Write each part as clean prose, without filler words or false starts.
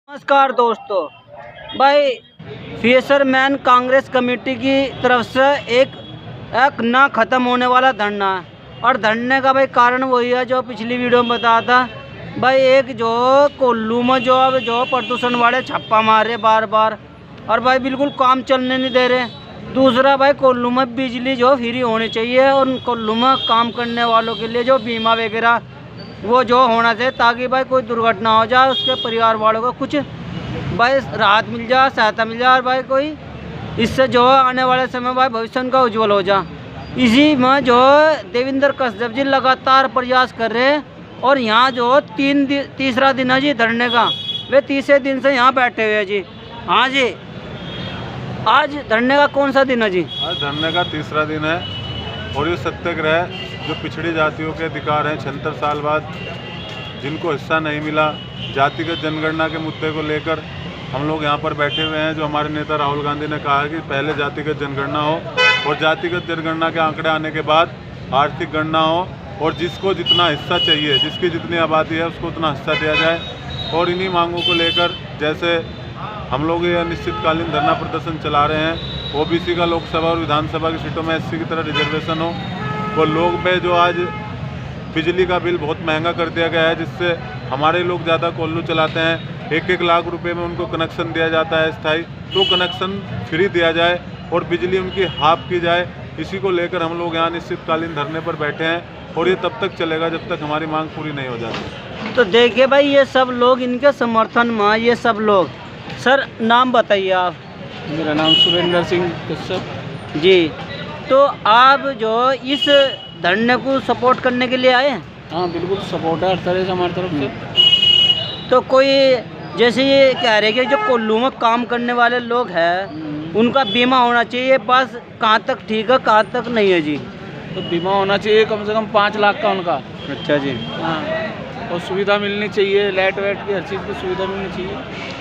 नमस्कार दोस्तों, भाई फिशरमैन कांग्रेस कमेटी की तरफ से एक ना ख़त्म होने वाला धरना है। और धरने का भाई कारण वही है जो पिछली वीडियो में बताया था। भाई एक जो कोल्लू में जो प्रदूषण वाले छापा मार रहे बार बार, और भाई बिल्कुल काम चलने नहीं दे रहे। दूसरा भाई कोल्लू में बिजली जो फ्री होनी चाहिए, और कोल्लू में काम करने वालों के लिए जो बीमा वगैरह वो जो होना चाहिए, ताकि भाई कोई दुर्घटना हो जाए उसके परिवार वालों को कुछ भाई राहत मिल जाए, सहायता मिल जाए, और भाई कोई इससे जो आने वाले समय भाई भविष्य उनका उज्जवल हो जाए। इसी में जो देवेंद्र कश्यप जी लगातार प्रयास कर रहे हैं, और यहाँ जो तीसरा दिन है जी धरने का, वे तीसरे दिन से यहाँ बैठे हुए हैं जी। हाँ जी, आज धरने का कौन सा दिन है जी? आज धरने का तीसरा दिन है, और ये सत्याग्रह जो पिछड़ी जातियों के अधिकार हैं 76 साल बाद जिनको हिस्सा नहीं मिला, जातिगत जनगणना के मुद्दे को लेकर हम लोग यहाँ पर बैठे हुए हैं। जो हमारे नेता राहुल गांधी ने कहा है कि पहले जातिगत जनगणना हो, और जातिगत जनगणना के आंकड़े आने के बाद आर्थिक गणना हो, और जिसको जितना हिस्सा चाहिए, जिसकी जितनी आबादी है उसको उतना हिस्सा दिया जाए। और इन्हीं मांगों को लेकर जैसे हम लोग ये अनिश्चितकालीन धरना प्रदर्शन चला रहे हैं। ओबीसी का लोकसभा और विधानसभा की सीटों में एससी की तरह रिजर्वेशन हो, और लोग में जो आज बिजली का बिल बहुत महंगा कर दिया गया है, जिससे हमारे लोग ज़्यादा कोल्लू चलाते हैं। 1-1 लाख रुपए में उनको कनेक्शन दिया जाता है स्थायी, तो कनेक्शन फ्री दिया जाए और बिजली उनकी हाफ की जाए। इसी को लेकर हम लोग यहाँ अनिश्चितकालीन धरने पर बैठे हैं, और ये तब तक चलेगा जब तक हमारी मांग पूरी नहीं हो जाती। तो देखिए भाई, ये सब लोग इनके समर्थन में, ये सब लोग, सर नाम बताइए आप। मेरा नाम सुरेंद्र सिंह कश्यप जी। तो आप जो इस धरने को सपोर्ट करने के लिए आए हैं? हाँ बिल्कुल, सपोर्ट है हर तरह से हमारी तरफ से। तो कोई जैसे ये कह रहे हैं कि जो कोल्लू में काम करने वाले लोग हैं उनका बीमा होना चाहिए, बस कहाँ तक ठीक है कहाँ तक नहीं है जी? तो बीमा होना चाहिए कम से कम 5 लाख का उनका। अच्छा जी। हाँ, और सुविधा मिलनी चाहिए, लाइट वाइट की हर चीज़ की सुविधा मिलनी चाहिए।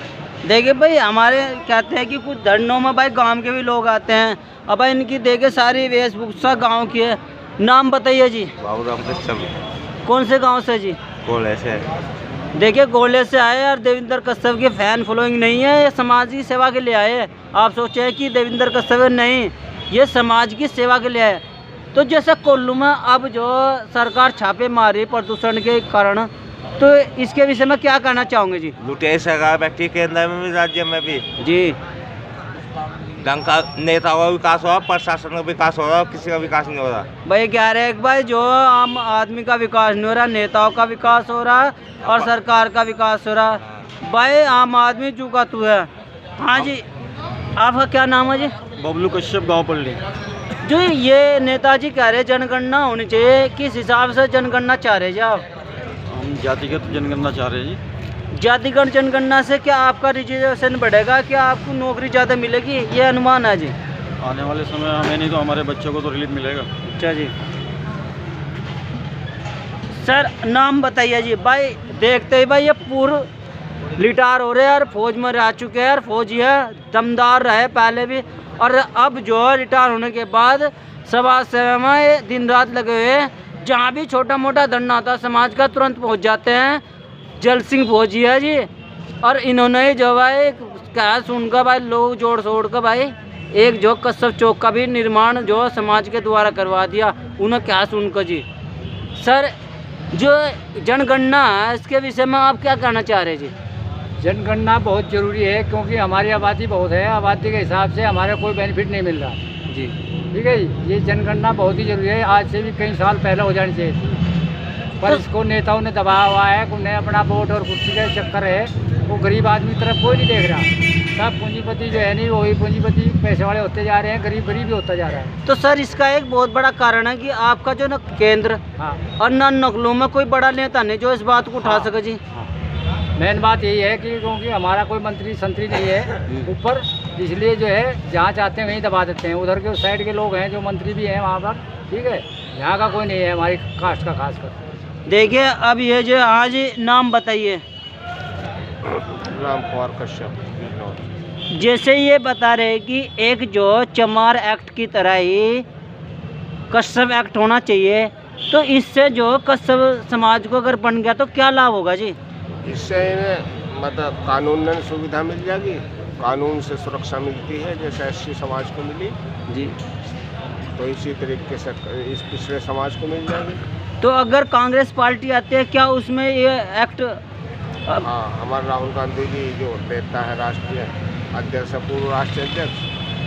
देखिए भाई, हमारे कहते हैं कि कुछ धरनों में भाई गांव के भी लोग आते हैं। अब भाई इनकी देखिए सारी वेशभूषा गांव की है। नाम बताइए जी। बाबूराम कश्यप। कौन से गांव से जी? गोले से। देखिए गोले से आए, और देवेंद्र कश्यप की फैन फॉलोइंग नहीं है, ये समाज की सेवा के लिए आए। आप सोचे कि देवेंद्र कश्यप नहीं, ये समाज की सेवा के लिए आए। तो जैसे कोल्लू में अब जो सरकार छापे मारी प्रदूषण के कारण, तो इसके विषय में क्या कहना चाहोगे जी? लुटेरी सरकार बैठी केंद्र में भी, राज्य में भी जी। ढंग का नेताओं का विकास हो रहा, प्रशासन का विकास हो रहा, किसी का विकास नहीं हो रहा। भाई कह रहे हैं भाई जो आम आदमी का विकास नहीं हो रहा, नेताओं का विकास हो रहा और सरकार का विकास हो रहा। भाई आम आदमी चूका तू है। हाँ जी, आपका क्या नाम है जी? बबलू कश्यप, गाँव पल्ली। जो ये नेताजी कह रहे जनगणना होनी चाहिए, किस हिसाब से जनगणना चाह रहे जी आप? हम जातिगत जनगणना चाह रहे हैं जी। जातिगत जनगणना से क्या आपका रिजर्वेशन बढ़ेगा, क्या आपको नौकरी ज़्यादा मिलेगी, ये अनुमान है जी? आने वाले समय हमें नहीं तो हमारे बच्चों को तो रिलीफ मिलेगा। अच्छा जी। सर नाम बताइए जी। भाई देखते ही भाई ये पूर्व रिटायर हो रहे हैं, और फौज में रह चुके हैं, और फौजी है, दमदार रहे पहले भी, और अब जो रिटायर होने के बाद समाज सेवा में दिन रात लगे हुए हैं। जहाँ भी छोटा मोटा धरना आता समाज का तुरंत पहुँच जाते हैं। जल सिंह फौजी है जी, और इन्होंने जो भाई क्या सुनकर भाई लोग जोड़ शोड़ कर भाई एक जो कश्यप चौक का भी निर्माण जो समाज के द्वारा करवा दिया, उन्हें क्या सुनकर जी। सर जो जनगणना है इसके विषय में आप क्या कहना चाह रहे हैं जी? जनगणना बहुत ज़रूरी है, क्योंकि हमारी आबादी बहुत है, आबादी के हिसाब से हमारा कोई बेनिफिट नहीं मिल रहा जी। ठीक है जी। ये जनगणना बहुत ही ज़रूरी है, आज से भी कई साल पहले हो जानी चाहिए थी, पर इसको नेताओं ने दबाया हुआ है। उन्हें अपना वोट और कुर्सी का चक्कर है, वो गरीब आदमी की तरफ कोई नहीं देख रहा। सब पूंजीपति जो है नहीं, वही पूंजीपति पैसे वाले होते जा रहे हैं, गरीब गरीब ही होता जा रहा है। तो सर इसका एक बहुत बड़ा कारण है कि आपका जो न केंद्र हाँ और न नकलों में कोई बड़ा नेता नहीं जो इस बात को उठा सके जी। मेन बात यही है कि क्योंकि हमारा कोई मंत्री संतरी नहीं है ऊपर, इसलिए जो है जहाँ चाहते हैं वहीं दबा देते हैं। उधर के उस साइड के लोग हैं जो मंत्री भी हैं वहाँ पर, ठीक है, यहाँ का कोई नहीं है हमारी कास्ट का खासकर। देखिए अब ये जो आज नाम बताइए। राम कुमार कश्यप। जैसे ये बता रहे कि एक जो चमार एक्ट की तरह ही कश्यप एक्ट होना चाहिए, तो इससे जो कश्यप समाज को अगर बन गया तो क्या लाभ होगा जी? इससे मतलब कानून में सुविधा मिल जाएगी, कानून से सुरक्षा मिलती है जैसे एससी समाज को मिली जी। तो इसी तरीके से इस पिछड़े समाज को मिल जाएगी। तो अगर कांग्रेस पार्टी आती है क्या उसमें ये एक्ट हाँ, हमारे राहुल गांधी जी जो नेता है राष्ट्रीय अध्यक्ष है, पूर्व राष्ट्रीय अध्यक्ष,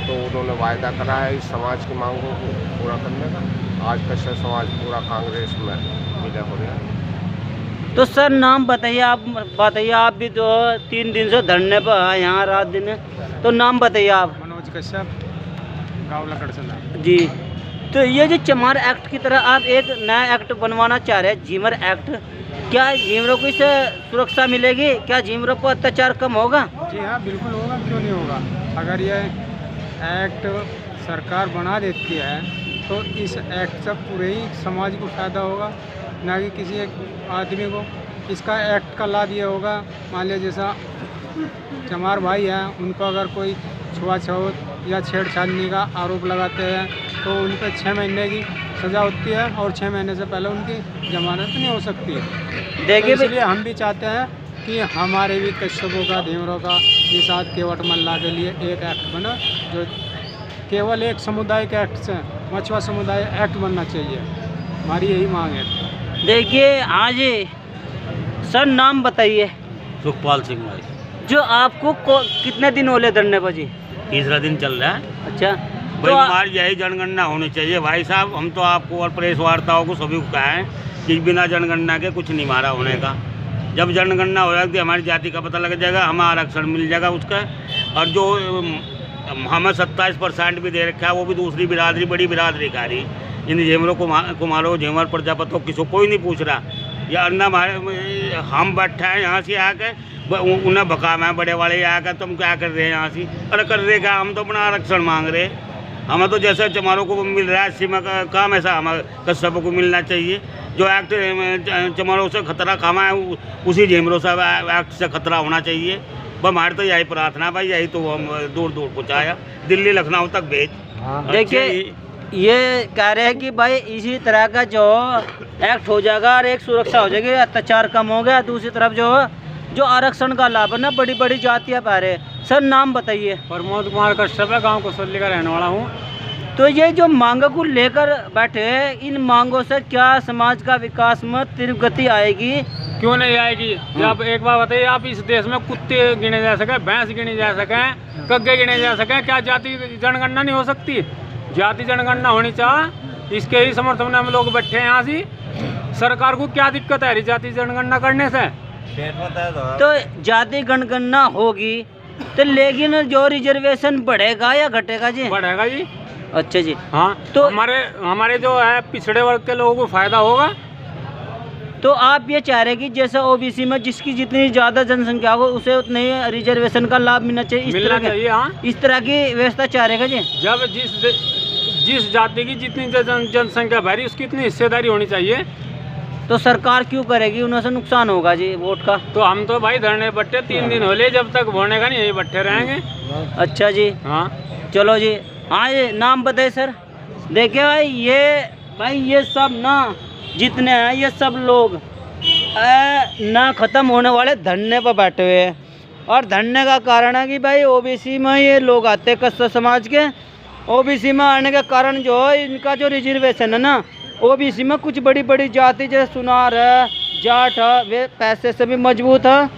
तो उन्होंने वायदा करा है इस समाज की मांगों को पूरा करने का। आज का समाज पूरा कांग्रेस में मिला हो गया। तो सर नाम बताइए, आप भी तो 3 दिन से धरने पर हैं यहाँ रात दिन, तो नाम बताइए आप। मनोज कश्यप, गाँव लकड़सला जी। तो ये जो चमार एक्ट की तरह आप एक नया एक्ट बनवाना चाह रहे हैं, झीमर एक्ट, क्या झीमरों को इससे सुरक्षा मिलेगी? क्या झीमरों पर अत्याचार कम होगा? जी हाँ, बिल्कुल होगा, क्यों नहीं होगा। अगर ये एक्ट सरकार बना देती है तो इस एक्ट से पूरे ही समाज को फ़ायदा होगा, ना कि किसी एक आदमी को। इसका एक्ट का लाभ ये होगा, मान लिया जैसा चमार भाई हैं, उनको अगर कोई छुआछूत या छेड़छाड़ने का आरोप लगाते हैं तो उन पर 6 महीने की सज़ा होती है और 6 महीने से पहले उनकी जमानत नहीं हो सकती है। देखिए तो इसलिए हम भी चाहते हैं कि हमारे भी कश्यपों का, धीमरों का, निषाद केवट मल्ला के लिए एक एक्ट बना जो केवल एक समुदाय के एक्ट से मछुआ समुदाय एक्ट बनना चाहिए। हमारी यही मांग है। देखिए हाँ जी, सर नाम बताइए। सुखपाल सिंह भाई। जो आपको कितने दिन होले धरने पर जी? तीसरा दिन चल रहा है। अच्छा, भाई तो हमारी यही जनगणना होनी चाहिए भाई साहब। हम तो आपको और प्रेस वार्ताओं को सभी को कहा है कि बिना जनगणना के कुछ नहीं मारा होने का। जब जनगणना हो जाएगी हमारी जाति का पता लग जाएगा, हमें आरक्षण मिल जाएगा उसका। और जो हमें 27% भी दे रखा है वो भी दूसरी बिरादरी, बड़ी बिरादरी का रही। इन झेमरों को मारो, झेमर प्रजापतों किसी कोई नहीं पूछ रहा। या अन्ना हम बैठे हैं यहाँ से आके, उन्हें भकाम है बड़े वाले आकर, तुम क्या कर रहे हैं यहाँ से? अरे कर रहे क्या, हम तो अपना आरक्षण मांग रहे। हमें तो जैसे चमारों को मिल रहा है सीमा का काम, ऐसा हमें कश्यपों को मिलना चाहिए। जो एक्ट चमारों से खतरा खामा है उसी झेमरों से एक्ट से खतरा होना चाहिए। हमारी तो यही प्रार्थना भाई, यही तो हम दूर दूर पहुँचाया, दिल्ली लखनऊ तक भेज। देखिए ये कह रहे हैं कि भाई इसी तरह का जो एक्ट हो जाएगा और एक सुरक्षा हो जाएगी, अत्याचार कम हो गया। दूसरी तरफ जो आरक्षण का लाभ है ना, बड़ी बड़ी जातियाँ पा रहे। सर नाम बताइए। प्रमोद कुमार कश्यप है, गाँव कसौली का रहने वाला हूँ। तो ये जो मांगों को लेकर बैठे हैं, इन मांगों से क्या समाज का विकास में तीव्र गति आएगी? क्यों नहीं आएगी? जब एक बार बताइए, आप इस देश में कुत्ते गिने जा सके, भैंस गिने जा सके, कग्गे गिने जा सके, क्या जाति जनगणना नहीं हो सकती? जाति जनगणना होनी चाहिए। इसके ही समर्थन में हम लोग बैठे हैं यहाँ से। सरकार को क्या दिक्कत है जाति जनगणना करने से? तो जाति जनगणना होगी तो लेकिन जो रिजर्वेशन बढ़ेगा या घटेगा जी? बढ़ेगा जी। अच्छा जी। हाँ, तो हमारे जो है पिछड़े वर्ग के लोगों को फायदा होगा। तो आप ये चाह रहे हैं कि जैसे ओबीसी में जिसकी जितनी ज़्यादा जनसंख्या हो उसे उतने ही रिजर्वेशन का लाभ मिलना चाहिए, इस तरह की व्यवस्था चाह रहे हैं जी? जब जिस जाति की जितनी जनसंख्या भरी उसकी इतनी हिस्सेदारी होनी चाहिए। तो सरकार क्यों करेगी? उन्हें से नुकसान होगा जी वोट का। तो हम तो भाई धरने बट्टे 3 दिन हो ले, जब तक होने का नहीं यही बट्टे रहेंगे। अच्छा जी, हाँ चलो जी। हाँ ये नाम बताइए सर। देखिए भाई ये सब ना जितने हैं ये सब लोग ना ख़त्म होने वाले धरने पर बैठे हुए हैं। और धरने का कारण है कि भाई ओबीसी में ये लोग आते हैं, कस्सा समाज के। ओबीसी में आने के कारण जो है इनका जो रिजर्वेशन है ना, ओबीसी में कुछ बड़ी बड़ी जाति जैसे सुनार है, जाट है, वे पैसे से भी मजबूत है।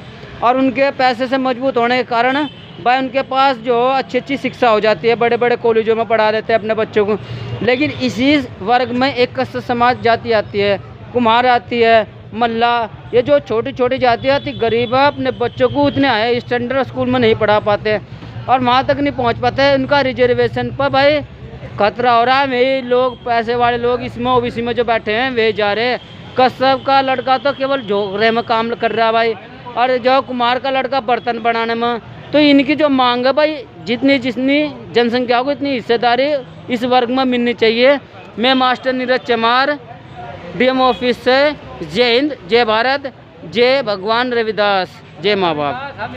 और उनके पैसे से मजबूत होने के कारण भाई उनके पास जो अच्छी शिक्षा हो जाती है, बड़े बड़े कॉलेजों में पढ़ा देते हैं अपने बच्चों को। लेकिन इसी वर्ग में एक कस्सा समाज जाति आती है, कुम्हार आती है, मल्ला, ये जो छोटी छोटी जातियाँ आती गरीब है, अपने बच्चों को उतने हाई स्टैंडर्ड स्कूल में नहीं पढ़ा पाते और वहाँ तक नहीं पहुँच पाते। उनका रिजर्वेशन पर भाई खतरा हो रहा है। वे लोग पैसे वाले लोग इसमें ओबीसी में जो बैठे हैं वे जा रहे हैं। कस्बा का लड़का तो केवल झोंकरे में काम कर रहा है भाई, और जो कुमार का लड़का बर्तन बनाने में। तो इनकी जो मांग है भाई, जितनी जनसंख्या को इतनी हिस्सेदारी इस वर्ग में मिलनी चाहिए। मैं मास्टर नीरज चमार, डीएम ऑफिस से। जय हिंद, जय भारत, जय भगवान रविदास, जय माँ बाप।